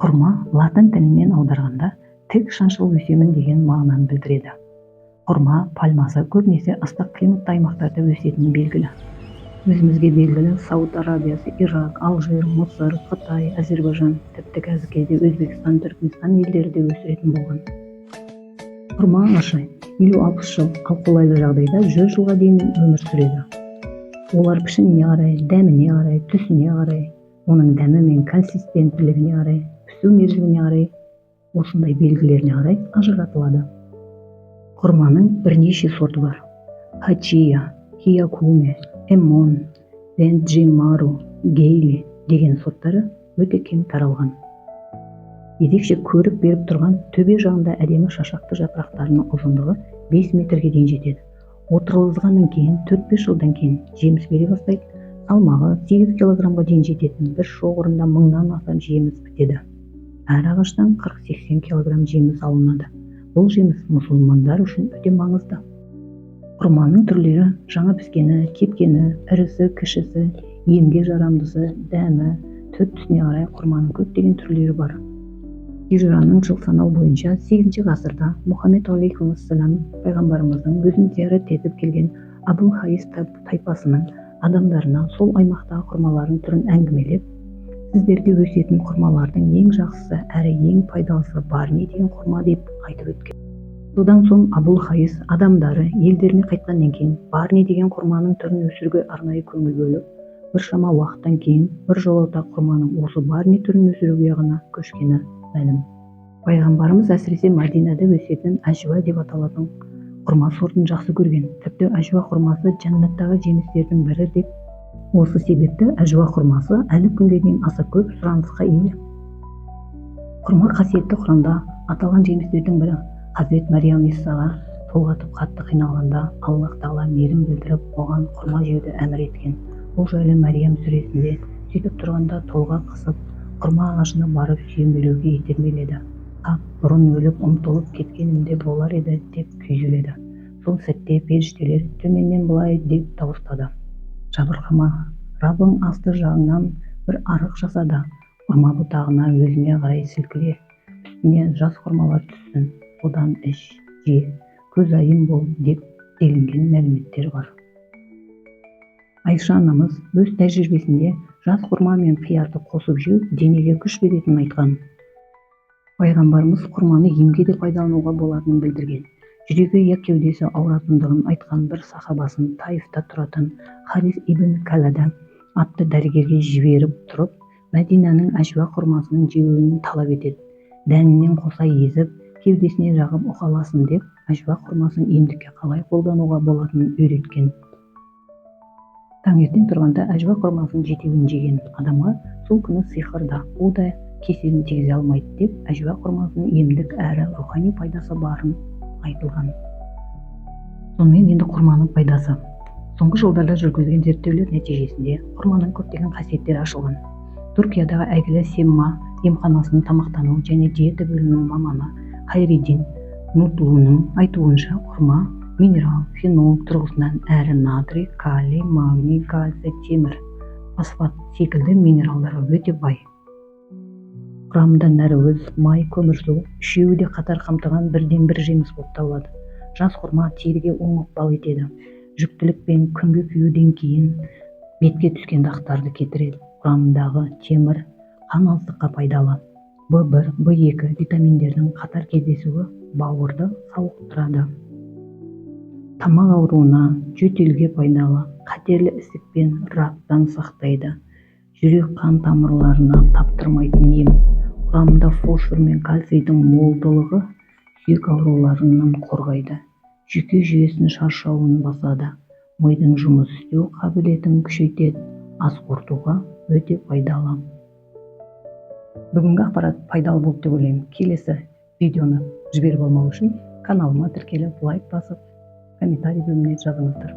Құрма латын тілінен аударғанда тік шаншылып өсемін деген мағынаны білдіреді. Құрма пальмасы көбінесе ыстық климатты аймақтарда өсетіні белгілі. Өзімізге белгілі Сауд Арабиясы, Ирак, Алжир, Мысыр, Қытай, Әзербайжан, тіпті қазіргі кезде Өзбекстан, Түркменстан елдері де өсіретін болған. Құрма ағашы 50-60 жыл, ал қолайлы жағдайда 100 жылға дейін өмір сүреді. Олар пішініне қарай, дәміне қарай, түсіне қарай, оның дәмі мен консистенттілігіне қарай, пісу мерзіміне қарай, осындай белгілеріне қарай ажыратылады. Құрманың бірнеше сорты бар. Хачия, Хиякуме, Эмон, Венджимару, Гейли деген сорттары өте кең таралған. Ерекше көрік беріп тұрған төбе жағында әдемі шашақты жапырақтарының ұзындығы 5 метрге дейін жетеді. Отырғызғаннан кейін 4-5 жылдан кейін жеміс бере бастайды. Салмағы 8 килограммға дейін жететін бір шоғырында 1000-нан астам жеміс бітеді. Әр ағаштан 40-80 килограмм жеміс алынады. Бұл жеміс мұсылмандар үшін өте маңызды. Құрманың түрлері жаңа піскені, кепкені, ірісі, кішісі, емге жарамдысы, дәмі, түсіне қарай құрманың көптеген түрлері бар. Хижраның жыл санау бойынша 8 ғасырда Мұхаммед алейхиссалам пайғамбарымыздың өзін зиярат етіп келген Абул Хайс тайпасының адамдарына сол аймақтағы құрмалардың түрін әңгімелеп, сіздерде өсетін құрмалардың ең жақсысы әрі ең пайдалысы барни деген құрма деп айтып өткен. Содан соң Абул Хайс адамдары елдеріне қайтқаннан кейін барни деген құрманың түрін өсіруге арнайы көңіл бөліп, біршама уақыттан кейін біржолата құрманың осы барни түрін өсіруге ғана көшкені мәлім. Пайғамбарымыз әсіресе Мәдинада өсетін әжуа деп аталатын құрма сортын жақсы көрген. Тіпті әжуа құрмасы жәннаттағы жемістердің бірі деп. Осы себепті әжуа құрмасы әлі күнге дейін аса көп сұранысқа ие. Құрма қасиетті Құранда аталған жемістердің бірі. Хазірет Мариям Исаға толғатып қатты қиналғанда Аллах Тағала мейірім білдіріп, оған құрма жеуді әмір еткен. Бұл жайлы Мариям сүресінде сөйтіп тұрғанда толға қысып, құрма ағашына барып сүйемелеуге итермеледі. Бұрын өліп ұмтылып кеткенімде болар еді деп күйзеледі. Сол сәтте періштелер төменнен былай деп дауыстады: жабырқама, Раббың асты жағыңнан бір арық жасады. Құрма бұтағына өзіне қарай сілкіле, үстіне жас құрмалар түссін, одан іш, же, көзайым бол деп делінген мәліметтер бар. Айша анамыз өз тәжірибесінде жас құрма мен қиярды қосып жеу денеге күш беретінін айтқан. Пайғамбарымыз құрманы емге де пайдалануға болатынын білдірген. Жүрегі я кеудесі ауыратындығын айтқан бір сахабасын Таифта тұратын Харис ибн Калада атты дәрігерге жіберіп тұрып, Мәдинаның әжуа құрмасының жеуін талап етеді. Дәнінен қоса езіп, кеудесіне жағып ұқаласын деп, әжуа құрмасын емдікке қалай қолдануға болатынын үйреткен. Таңертең тұрғанда әжуа құрмасын жетеуін жеген адамға сол күні сиқырда, о да кеселін тигізе алмайды деп, әжуа құрмасының емдік әрі рухани пайдасы барын айтылған. Сонымен енді құрманың пайдасы. Соңғы жылдарда жүргізілген зерттеулер нәтижесінде құрманың көптеген қасиеттері ашылған. Түркиядағы әйгілі Семма емханасының тамақтану және диета бөлімінің маманы Хайриддин Нутлуның айтуынша, құрма минерал, фенол тұрғысынан әрі натрий, калий, магний, кальций, темір, фосфат секілді минералдарға өте бай. Құрамында нәруыз, май, көмірсу, үшеуі де қатар қамтыған бірден-бір жеміс болып табылады. Жас құрма теріге оң ықпал етеді. Жүктілік пен күнге күйеуден кейін бетке түскен дақтарды кетіреді. Құрамындағы темір қан алыстыққа пайдалы. В1, В2 витаминдердің қатар кездесуі бауырды сауықтырады. Тамақ ауруына, жөтелге пайдалы, қатерлі ісік пен рактан сақтайды. Жүрек қан тамырларына таптырмайтын ем. Құрамында фосфор мен кальцийдің молдылығы сүйек ауруларынан қорғайды. Жүйке жүйесінің шаршауын басады. Мидың жұмыс істеу қабілетін күшейтеді. Ас қорытуға өте пайдалы. Бүгінгі ақпарат пайдалы болды деп ойлаймын. Келесі видеоны жіберіп алмау үшін каналыма тіркеліп, лайк басып, комментарий бөліміне жазыңыздар.